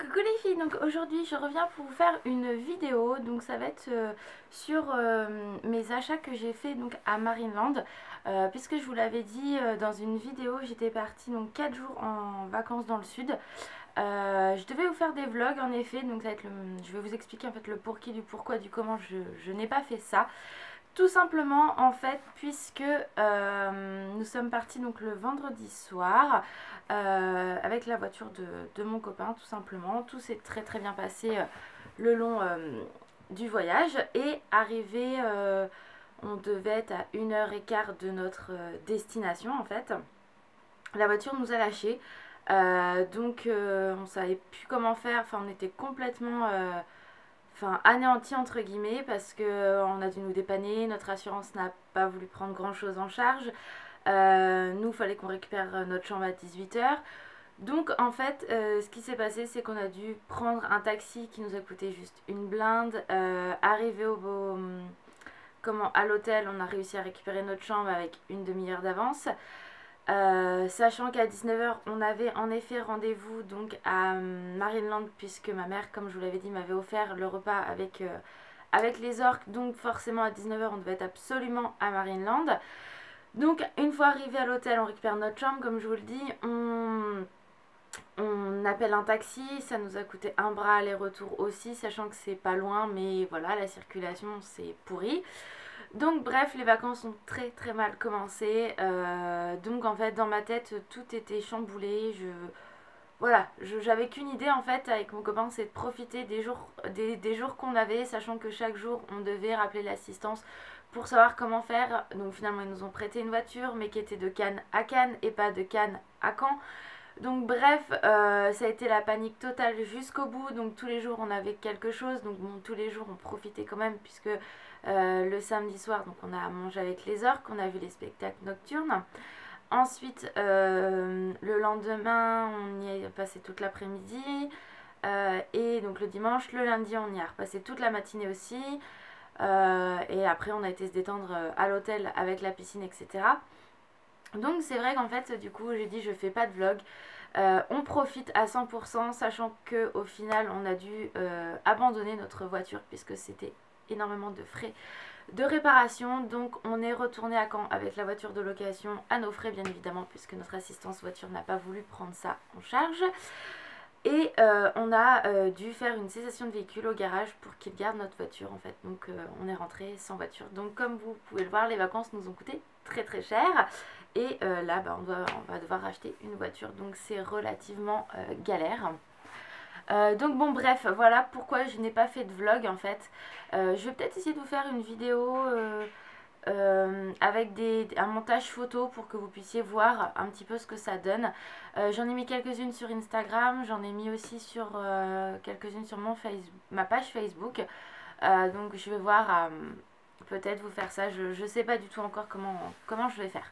Coucou les filles, donc aujourd'hui je reviens pour vous faire une vidéo, donc ça va être sur mes achats que j'ai fait donc à Marineland, puisque je vous l'avais dit dans une vidéo, j'étais partie donc 4 jours en vacances dans le sud. Je devais vous faire des vlogs en effet, donc ça va être je vais vous expliquer en fait le pour qui, du pourquoi, du comment je n'ai pas fait ça. Tout simplement en fait puisque nous sommes partis donc le vendredi soir avec la voiture de mon copain tout simplement. Tout s'est très très bien passé le long du voyage et arrivé on devait être à 1h15 de notre destination en fait. La voiture nous a lâchés donc on savait plus comment faire, enfin on était complètement anéanti entre guillemets parce que on a dû nous dépanner, notre assurance n'a pas voulu prendre grand chose en charge. Nous, il fallait qu'on récupère notre chambre à 18h. Donc en fait, ce qui s'est passé, c'est qu'on a dû prendre un taxi qui nous a coûté juste une blinde. Arrivé à l'hôtel, on a réussi à récupérer notre chambre avec une demi-heure d'avance. Sachant qu'à 19h on avait en effet rendez-vous donc à Marineland, puisque ma mère, comme je vous l'avais dit, m'avait offert le repas avec les orques, donc forcément à 19h on devait être absolument à Marineland. Donc une fois arrivé à l'hôtel, on récupère notre chambre, comme je vous le dis, on appelle un taxi, ça nous a coûté un bras aller-retour aussi, sachant que c'est pas loin, mais voilà, la circulation c'est pourri. Donc bref, les vacances ont très très mal commencé. Donc en fait, dans ma tête, tout était chamboulé. J'avais qu'une idée en fait avec mon copain, c'est de profiter des jours qu'on avait, sachant que chaque jour on devait rappeler l'assistance pour savoir comment faire. Donc finalement ils nous ont prêté une voiture, mais qui était de Cannes à Cannes et pas de Cannes à Caen. Donc bref, ça a été la panique totale jusqu'au bout. Donc tous les jours on avait quelque chose. Donc bon, tous les jours on profitait quand même, puisque le samedi soir donc on a mangé avec les orques, on a vu les spectacles nocturnes. Ensuite le lendemain on y a passé toute l'après-midi. Et donc le dimanche, le lundi on y a repassé toute la matinée aussi. Et après on a été se détendre à l'hôtel avec la piscine, etc. Donc c'est vrai qu'en fait du coup j'ai dit je fais pas de vlog. On profite à 100%, sachant que au final on a dû abandonner notre voiture puisque c'était énormément de frais de réparation. Donc on est retourné à Caen avec la voiture de location, à nos frais bien évidemment, puisque notre assistance voiture n'a pas voulu prendre ça en charge. Et on a dû faire une cessation de véhicule au garage pour qu'il garde notre voiture en fait. Donc on est rentré sans voiture. Donc comme vous pouvez le voir, les vacances nous ont coûté très très cher. Et là on va devoir acheter une voiture. Donc c'est relativement galère. Donc bon bref, voilà pourquoi je n'ai pas fait de vlog en fait. Je vais peut-être essayer de vous faire une vidéo avec un montage photo pour que vous puissiez voir un petit peu ce que ça donne. J'en ai mis quelques-unes sur Instagram, j'en ai mis aussi sur quelques-unes sur ma page Facebook. Donc je vais voir peut-être vous faire ça. Je sais pas du tout encore comment je vais faire.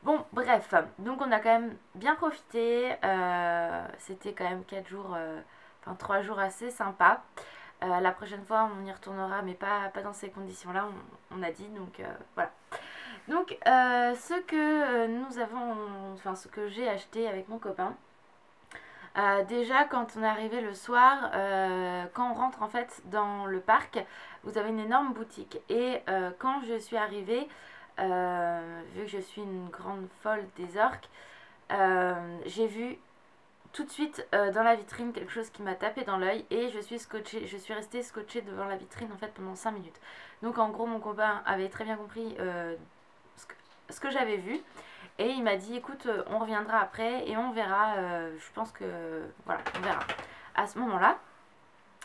Bon bref, donc on a quand même bien profité. C'était quand même 4 jours, 3 jours assez sympas. La prochaine fois on y retournera, mais pas dans ces conditions là, on a dit. Donc voilà. Donc ce que nous avons, enfin ce que j'ai acheté avec mon copain, déjà quand on est arrivé le soir, quand on rentre en fait dans le parc, vous avez une énorme boutique. Et quand je suis arrivée, vu que je suis une grande folle des orques, j'ai vu tout de suite dans la vitrine quelque chose qui m'a tapé dans l'œil, et je suis restée scotchée devant la vitrine en fait pendant 5 minutes. Donc en gros mon copain avait très bien compris ce que j'avais vu, et il m'a dit écoute on reviendra après et on verra. Je pense que voilà, on verra à ce moment là.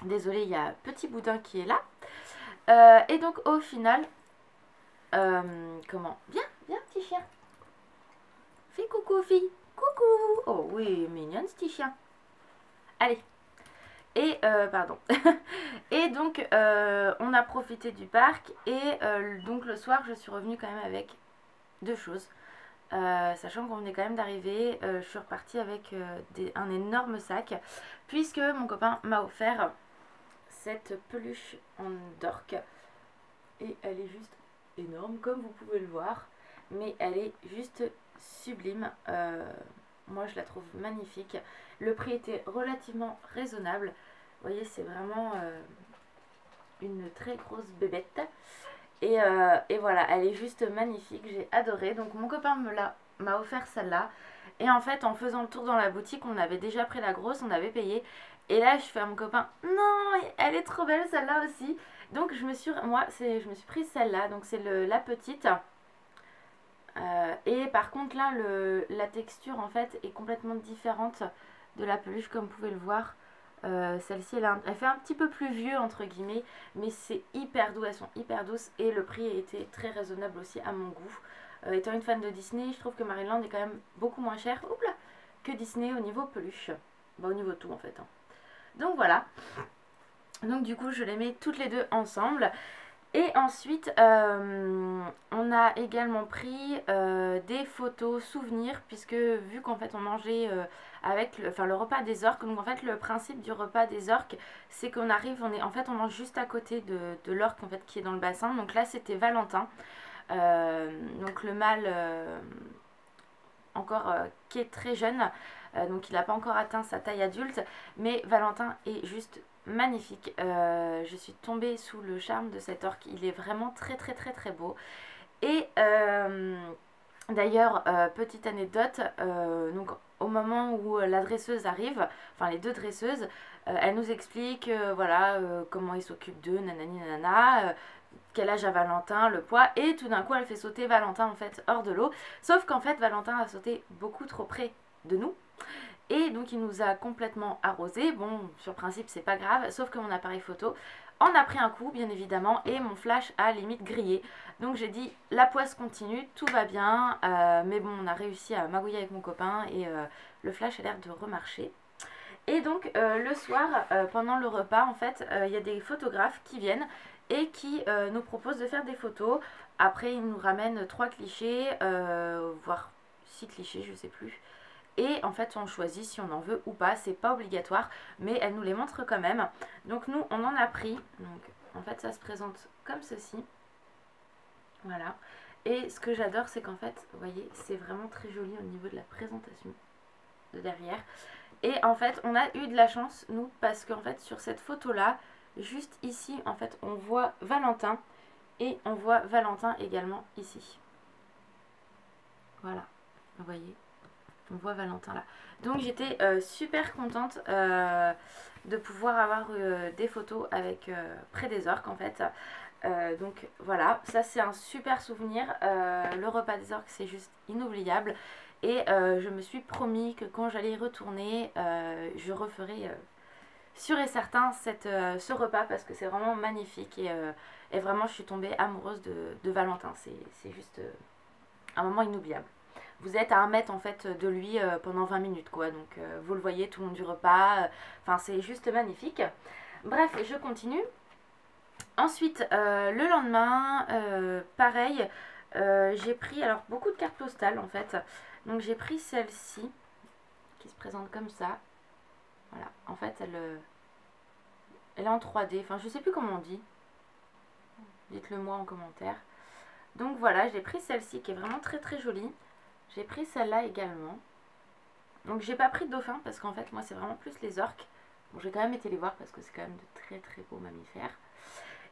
Désolée, il y a Petit Boudin qui est là. Et donc au final viens petit chien, fais coucou fille. Coucou. Oh oui, mignonne ce petit chien. Allez. Et pardon. Et donc on a profité du parc. Et donc le soir je suis revenue quand même avec 2 choses. Sachant qu'on venait quand même d'arriver, je suis repartie avec un énorme sac, puisque mon copain m'a offert cette peluche en dorque. Et elle est juste énorme comme vous pouvez le voir. Mais elle est juste sublime. Moi je la trouve magnifique. Le prix était relativement raisonnable. Vous voyez, c'est vraiment une très grosse bébête. Et voilà, elle est juste magnifique, j'ai adoré. Donc mon copain m'a offert celle-là. Et en fait, en faisant le tour dans la boutique, on avait déjà pris la grosse, on avait payé. Et là, je fais à mon copain, non, elle est trop belle celle-là aussi. Donc je me suis prise celle-là, donc c'est la petite. Et par contre là, la texture en fait est complètement différente de la peluche comme vous pouvez le voir. Celle-ci elle fait un petit peu plus vieux entre guillemets, mais c'est hyper doux, elles sont hyper douces et le prix était très raisonnable aussi à mon goût. Étant une fan de Disney, je trouve que Maryland est quand même beaucoup moins cher que Disney au niveau peluche. Bah, au niveau tout en fait. Hein. Donc voilà. Donc du coup je les mets toutes les deux ensemble. Et ensuite, on a également pris des photos souvenirs, puisque vu qu'en fait on mangeait avec le repas des orques, donc en fait le principe du repas des orques, c'est qu'on arrive, on mange juste à côté de l'orque en fait qui est dans le bassin. Donc là c'était Valentin, donc le mâle encore qui est très jeune, donc il n'a pas encore atteint sa taille adulte, mais Valentin est juste magnifique. Je suis tombée sous le charme de cet orque, il est vraiment très très très très beau. Et d'ailleurs, petite anecdote, donc au moment où la dresseuse arrive, enfin les deux dresseuses, elle nous explique voilà comment il s'occupe d'eux, nanani nanana, quel âge a Valentin, le poids, et tout d'un coup elle fait sauter Valentin en fait hors de l'eau, sauf qu'en fait Valentin a sauté beaucoup trop près de nous. Et donc il nous a complètement arrosé. Bon, sur principe c'est pas grave, sauf que mon appareil photo en a pris un coup bien évidemment et mon flash a limite grillé. Donc j'ai dit la poisse continue, tout va bien, mais bon on a réussi à magouiller avec mon copain et le flash a l'air de remarcher. Et donc le soir, pendant le repas en fait, il y a des photographes qui viennent et qui nous proposent de faire des photos. Après ils nous ramènent 3 clichés, voire 6 clichés, je sais plus. Et en fait on choisit si on en veut ou pas, c'est pas obligatoire, mais elle nous les montre quand même. Donc nous on en a pris, donc en fait ça se présente comme ceci, voilà. Et ce que j'adore c'est qu'en fait, vous voyez, c'est vraiment très joli au niveau de la présentation de derrière. Et en fait on a eu de la chance nous, parce qu'en fait sur cette photo là, juste ici en fait on voit Valentin, et on voit Valentin également ici. Voilà, vous voyez, on voit Valentin là. Donc j'étais super contente de pouvoir avoir des photos avec près des orques en fait. Donc voilà, ça c'est un super souvenir. Le repas des orques c'est juste inoubliable. Et je me suis promis que quand j'allais y retourner, je referai sûr et certain ce repas, parce que c'est vraiment magnifique. Et vraiment je suis tombée amoureuse de Valentin. C'est juste un moment inoubliable. Vous êtes à 1 mètre en fait de lui pendant 20 minutes quoi, donc vous le voyez tout le long du repas, enfin c'est juste magnifique. Bref, je continue. Ensuite le lendemain, pareil, j'ai pris alors beaucoup de cartes postales en fait. Donc j'ai pris celle-ci qui se présente comme ça. Voilà, en fait elle est en 3D, enfin je sais plus comment on dit, dites-le moi en commentaire. Donc voilà, j'ai pris celle-ci qui est vraiment très très jolie. J'ai pris celle-là également. Donc j'ai pas pris de dauphin parce qu'en fait moi c'est vraiment plus les orques. Bon, j'ai quand même été les voir parce que c'est quand même de très très beaux mammifères.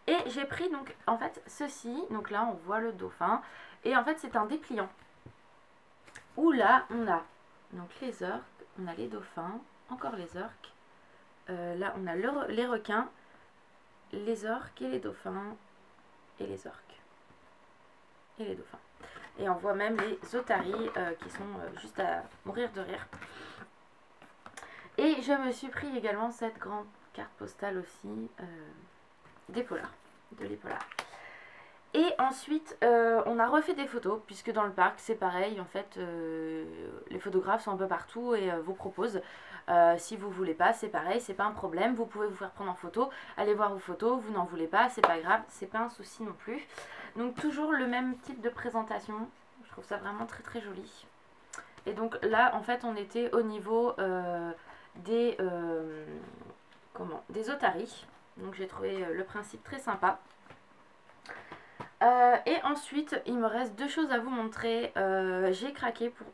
Et j'ai pris donc en fait ceci. Donc là on voit le dauphin. Et en fait c'est un dépliant. Où là on a donc les orques, on a les dauphins, encore les orques. Là on a les requins, les orques et les dauphins et les orques. Et les dauphins. Et on voit même les otaries qui sont juste à mourir de rire. Et je me suis pris également cette grande carte postale aussi des polars, de l'épolard. Et ensuite on a refait des photos, puisque dans le parc c'est pareil en fait, les photographes sont un peu partout et vous proposent. Si vous voulez pas, c'est pareil, c'est pas un problème, vous pouvez vous faire prendre en photo, allez voir vos photos, vous n'en voulez pas, c'est pas grave, c'est pas un souci non plus. Donc toujours le même type de présentation, je trouve ça vraiment très très joli. Et donc là en fait on était au niveau des otaries, donc j'ai trouvé le principe très sympa. Et ensuite il me reste 2 choses à vous montrer. J'ai craqué pour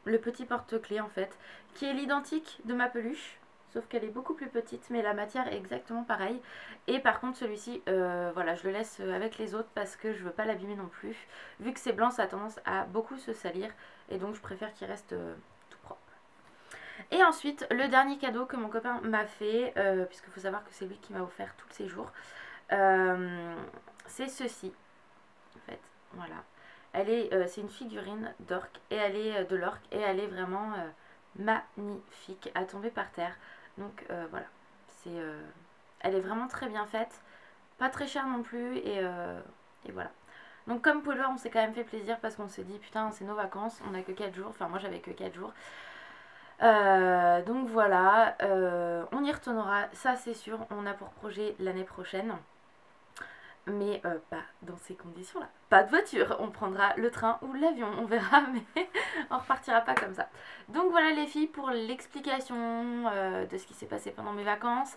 le petit porte-clés en fait, qui est l'identique de ma peluche. Sauf qu'elle est beaucoup plus petite, mais la matière est exactement pareille. Et par contre celui-ci, voilà, je le laisse avec les autres parce que je veux pas l'abîmer non plus. Vu que c'est blanc, ça a tendance à beaucoup se salir. Et donc je préfère qu'il reste tout propre. Et ensuite, le dernier cadeau que mon copain m'a fait, puisqu'il faut savoir que c'est lui qui m'a offert tous ces jours, c'est ceci. En fait, voilà. C'est une figurine d'orque, et elle est de l'orque, et elle est vraiment magnifique à tomber par terre. Donc voilà, elle est vraiment très bien faite, pas très chère non plus, et voilà. Donc comme vous pouvez le voir, on s'est quand même fait plaisir parce qu'on s'est dit putain c'est nos vacances, on a que 4 jours, enfin moi j'avais que 4 jours. Donc voilà, on y retournera, ça c'est sûr, on a pour projet l'année prochaine. Mais pas dans ces conditions-là. Pas de voiture, on prendra le train ou l'avion, on verra, mais on repartira pas comme ça. Donc voilà les filles pour l'explication de ce qui s'est passé pendant mes vacances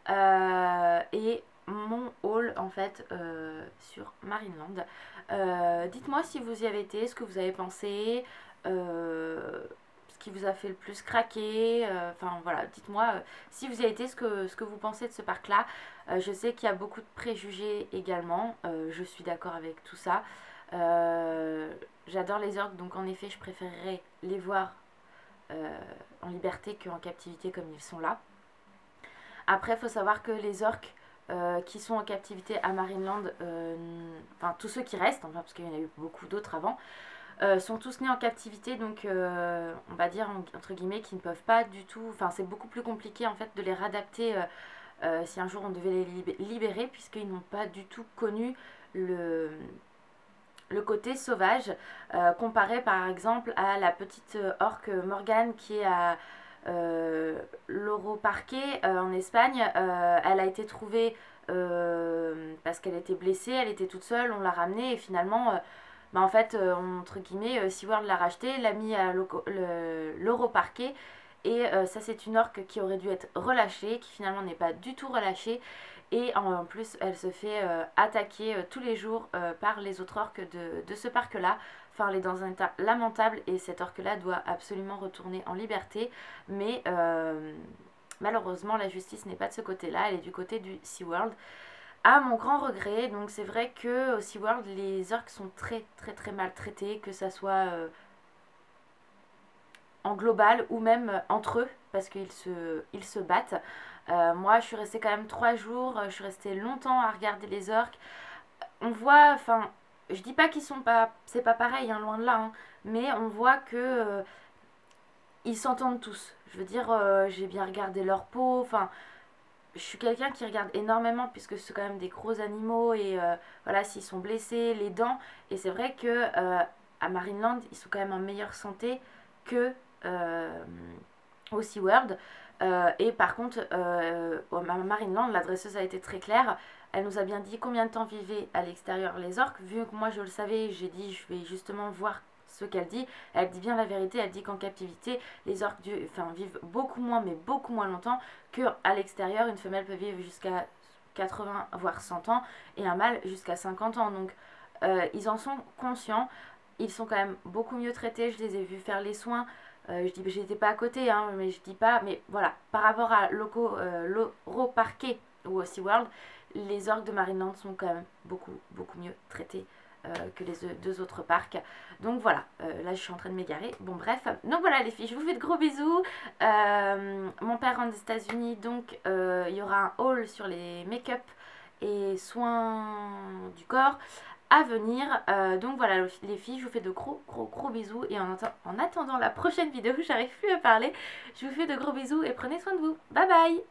et mon haul en fait sur Marineland. Dites-moi si vous y avez été, ce que vous avez pensé, ce qui vous a fait le plus craquer, enfin voilà, dites-moi si vous y avez été, ce que vous pensez de ce parc-là. Je sais qu'il y a beaucoup de préjugés également, je suis d'accord avec tout ça. J'adore les orques, donc en effet je préférerais les voir en liberté qu'en captivité comme ils sont là. Après il faut savoir que les orques qui sont en captivité à Marineland, enfin tous ceux qui restent, enfin, parce qu'il y en a eu beaucoup d'autres avant, sont tous nés en captivité, donc on va dire entre guillemets qu'ils ne peuvent pas du tout, enfin c'est beaucoup plus compliqué en fait de les réadapter si un jour on devait les libérer, puisqu'ils n'ont pas du tout connu le côté sauvage, comparé par exemple à la petite orque Morgane qui est à Loro Parque en Espagne. Elle a été trouvée parce qu'elle était blessée, elle était toute seule, on l'a ramenée et finalement en fait entre guillemets SeaWorld l'a rachetée, l'a mis à Loro Parque. Et ça c'est une orque qui aurait dû être relâchée, qui finalement n'est pas du tout relâchée. Et en plus elle se fait attaquer tous les jours par les autres orques de ce parc là. Enfin elle est dans un état lamentable et cette orque là doit absolument retourner en liberté. Mais malheureusement la justice n'est pas de ce côté là, elle est du côté du SeaWorld. À mon grand regret, donc c'est vrai que au SeaWorld les orques sont très très très maltraités, que ça soit en global ou même entre eux parce qu'ils se battent. Moi je suis restée quand même 3 jours, je suis restée longtemps à regarder les orques. On voit, enfin je dis pas qu'ils sont pas, c'est pas pareil, hein, loin de là, hein, mais on voit que ils s'entendent tous. Je veux dire, j'ai bien regardé leur peau, enfin je suis quelqu'un qui regarde énormément puisque c'est quand même des gros animaux et voilà, s'ils sont blessés, les dents, et c'est vrai que à Marineland ils sont quand même en meilleure santé que au SeaWorld. Et par contre, au Marineland, la dresseuse a été très claire. Elle nous a bien dit combien de temps vivaient à l'extérieur les orques. Vu que moi je le savais, j'ai dit je vais justement voir ce qu'elle dit. Elle dit bien la vérité, elle dit qu'en captivité, les orques vivent beaucoup moins, mais beaucoup moins longtemps qu'à l'extérieur. Une femelle peut vivre jusqu'à 80 voire 100 ans et un mâle jusqu'à 50 ans. Donc ils en sont conscients. Ils sont quand même beaucoup mieux traités. Je les ai vus faire les soins. Je dis, j'étais pas à côté, hein, mais je dis pas, mais voilà, par rapport à Loro Parque ou au SeaWorld, les orques de Marineland sont quand même beaucoup mieux traités que les 2 autres parcs. Donc voilà, là je suis en train de m'égarer. Bon bref, donc voilà les filles, je vous fais de gros bisous. Mon père rentre des États-Unis, donc il y aura un haul sur les make-up et soins du corps à venir. Donc voilà les filles, je vous fais de gros bisous et en attendant la prochaine vidéo, j'arrive plus à parler, je vous fais de gros bisous et prenez soin de vous. Bye bye.